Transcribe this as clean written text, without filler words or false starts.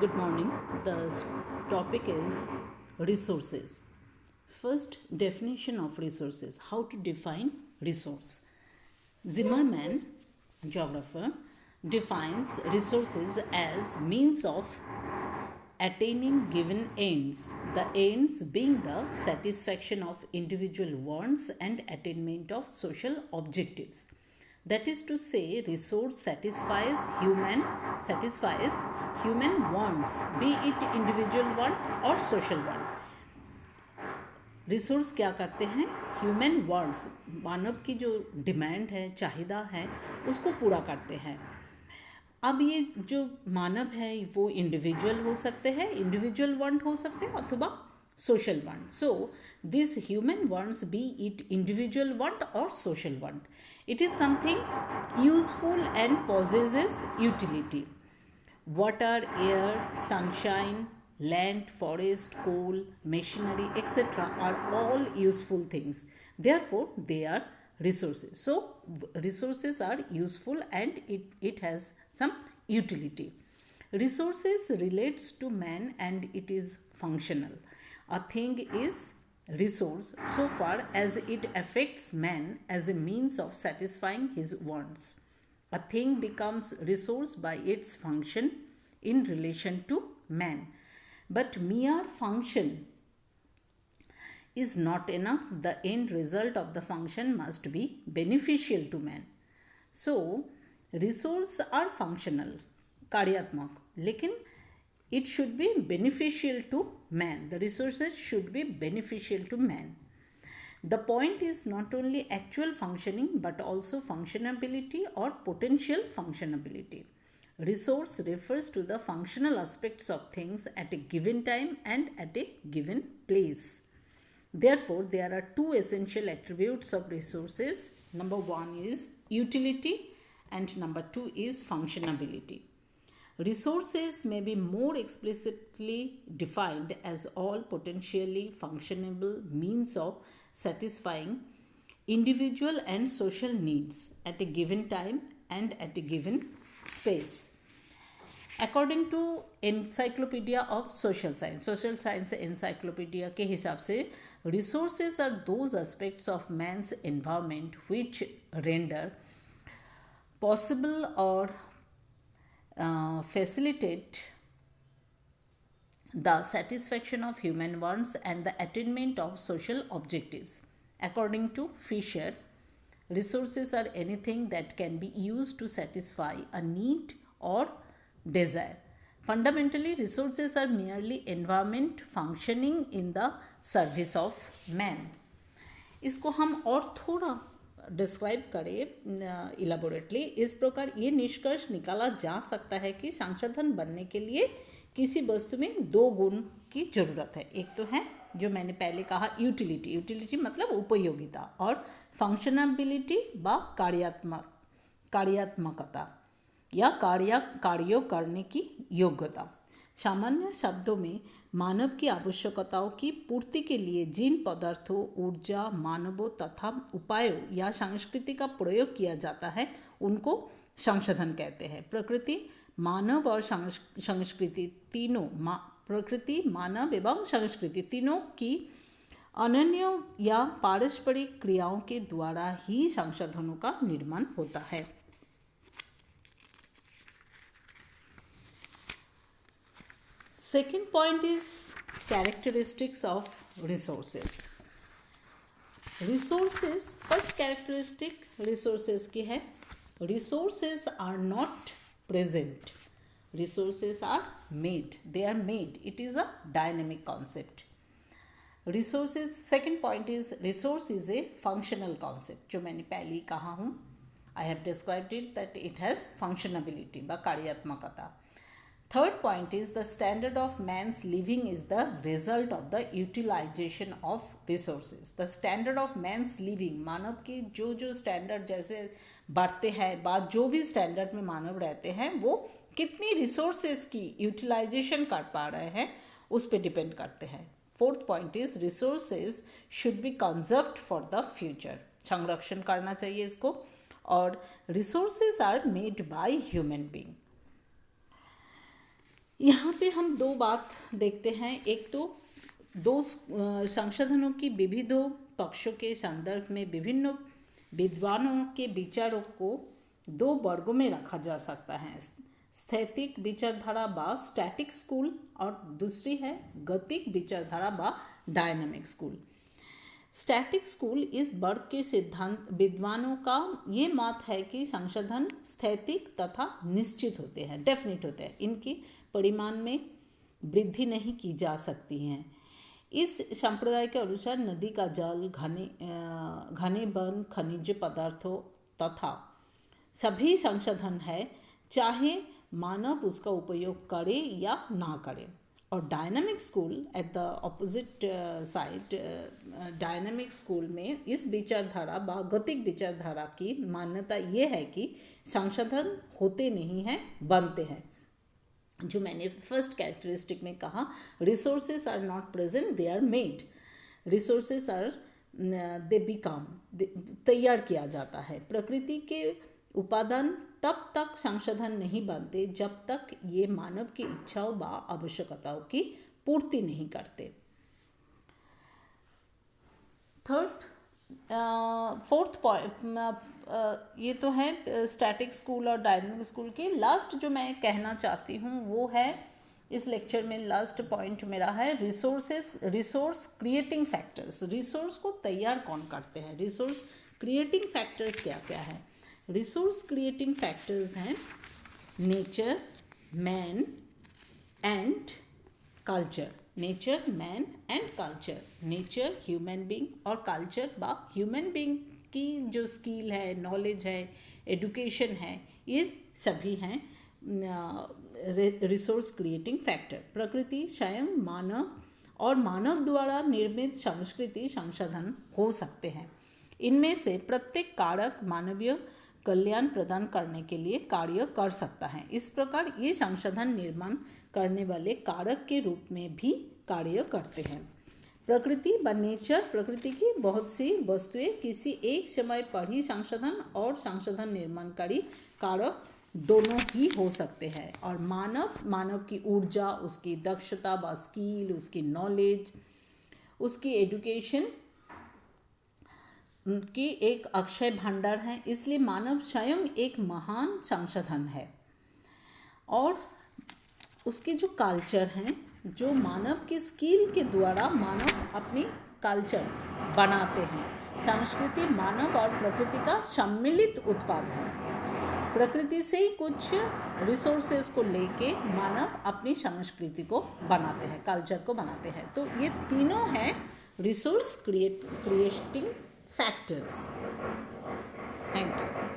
Good morning. The topic is resources. First, definition of resources. How to define resource. Zimmerman, geographer, defines resources as means of attaining given ends, the ends being the satisfaction of individual wants and attainment of social objectives. That is to say, resource satisfies human wants, be it individual want or social want. Resource क्या करते हैं? Human wants, मानव की जो demand है, चाहिदा है, उसको पूरा करते हैं. अब ये जो मानव है वो इंडिविजुअल हो सकते हैं, इंडिविजुअल वांट हो सकते हैं अथवा social want. So these human wants, be it individual want or social want, it is something useful and possesses utility. Water, air, sunshine, land, forest, coal, machinery, etc. are all useful things. Therefore they are resources. So resources are useful and it has some utility. Resources relates to man and it is functional. A thing is resource so far as it affects man as a means of satisfying his wants. A thing becomes resource by its function in relation to man. But mere function is not enough. The end result of the function must be beneficial to man. So, resources are functional, कार्यात्मक, लेकिन it should be beneficial to man. The resources should be beneficial to man. The point is not only actual functioning but also functionability or potential functionability. Resource refers to the functional aspects of things at a given time and at a given place. Therefore, there are two essential attributes of resources. Number one is utility and number two is functionability. Resources may be more explicitly defined as all potentially functionable means of satisfying individual and social needs at a given time and at a given space. According to Encyclopedia of Social Science Encyclopedia के हिसाब से resources are those aspects of man's environment which render possible or facilitate the satisfaction of human wants and the attainment of social objectives. According to Fisher, resources are anything that can be used to satisfy a need or desire. Fundamentally, resources are merely environment functioning in the service of man. इसको हम और थोड़ा describe करें elaborately, इस प्रकार ये निष्कर्ष निकाला जा सकता है कि संसाधन बनने के लिए किसी वस्तु में दो गुण की जरूरत है. एक तो है जो मैंने पहले कहा यूटिलिटी मतलब उपयोगिता, और फंक्शनबिलिटी व कार्यात्मकता या कार्यों करने की योग्यता. सामान्य शब्दों में मानव की आवश्यकताओं की पूर्ति के लिए जिन पदार्थों, ऊर्जा, मानवों तथा उपायों या संस्कृति का प्रयोग किया जाता है उनको संसाधन कहते हैं. प्रकृति, मानव और संस्कृति तीनों, प्रकृति, मानव एवं संस्कृति तीनों की अनन्य या पारस्परिक क्रियाओं के द्वारा ही संसाधनों का निर्माण होता है. Second point is characteristics of resources. First characteristic resources की है, resources are not present. Resources are made. They are made. It is a dynamic concept. Resources, second point is resource is a functional concept. जो मैंने पहले ही कहा हूँ, I have described it that it has functionability व कार्यात्मकता. Third point is the standard of man's living is the result of the utilization of resources. The standard of man's living, मानव की जो standard जैसे बढ़ते हैं, बाद जो भी स्टैंडर्ड में मानव रहते हैं वो कितनी रिसोर्सेज की यूटिलाइजेशन कर पा रहे हैं उस पर डिपेंड करते हैं. Fourth point is resources should be conserved for the future. संरक्षण करना चाहिए इसको. और resources are made by human being. यहाँ पे हम दो बात देखते हैं। एक तो दो संशोधनों की विविधों पक्षों के संदर्भ में विभिन्न विद्वानों के विचारों को दो वर्गों में रखा जा सकता है, स्थैतिक विचारधारा व स्टैटिक स्कूल, और दूसरी है गतिक विचारधारा व डायनामिक स्कूल। स्टैटिक स्कूल इस वर्ग के सिद्धांत विद्वानों का ये मत है कि संशोधन स्थैतिक तथा निश्चित होते हैं, डेफिनिट होते हैं, इनकी परिमाण में वृद्धि नहीं की जा सकती है। इस संप्रदाय के अनुसार नदी का जल, घने वन, खनिज पदार्थों तथा सभी संशोधन है, चाहे मानव उसका उपयोग करे या ना करे। और dynamic school at the opposite side, dynamic school में इस विचारधारा व गतिक विचारधारा की मान्यता ये है कि संशोधन होते नहीं हैं, बनते हैं। जो मैंने फर्स्ट कैरेक्टरिस्टिक में कहा, resources are not present, they are made. Resources are they become, तैयार किया जाता है। प्रकृति के उपादान तब तक संशोधन नहीं बनते जब तक ये मानव की इच्छाओं व आवश्यकताओं की पूर्ति नहीं करते। फोर्थ पॉइंट ये तो है स्टैटिक स्कूल और डायनामिक स्कूल की। लास्ट जो मैं कहना चाहती हूँ वो है, इस लेक्चर में लास्ट पॉइंट मेरा है रिसोर्स क्रिएटिंग फैक्टर्स। रिसोर्स को तैयार कौन करते हैं, रिसोर्स क्रिएटिंग फैक्टर्स क्या क्या है। रिसोर्स क्रिएटिंग फैक्टर्स हैं nature, man and culture. Nature, man and culture. Nature human being और कल्चर व ह्यूमन बीइंग की जो स्किल है, नॉलेज है, एडुकेशन है, ये सभी हैं रिसोर्स क्रिएटिंग फैक्टर। प्रकृति, स्वयं, मानव और मानव द्वारा निर्मित संस्कृति संशोधन हो सकते हैं। इनमें से प्रत्येक कारक मानवीय कल्याण प्रदान करने के लिए कार्य कर सकता है। इस प्रकार ये संशोधन निर्माण करने वाले कारक के रूप में भी कार्य करते हैं। प्रकृति व नेचर, प्रकृति की बहुत सी वस्तुएं किसी एक समय पर ही संशोधन और संशोधन निर्माणकारी कारक दोनों ही हो सकते हैं। और मानव की ऊर्जा, उसकी दक्षता व स्किल, उसकी नॉलेज, उसकी एडुकेशन की एक अक्षय भंडार है। इसलिए मानव स्वयं एक महान संशोधन है। और उसके जो कल्चर हैं, जो मानव की स्किल के द्वारा मानव अपनी कल्चर बनाते हैं। संस्कृति मानव और प्रकृति का सम्मिलित उत्पाद है। प्रकृति से ही कुछ रिसोर्सेज को लेके मानव अपनी संस्कृति को बनाते हैं, कल्चर को बनाते हैं। तो ये तीनों हैं resource creating factors. Thank you.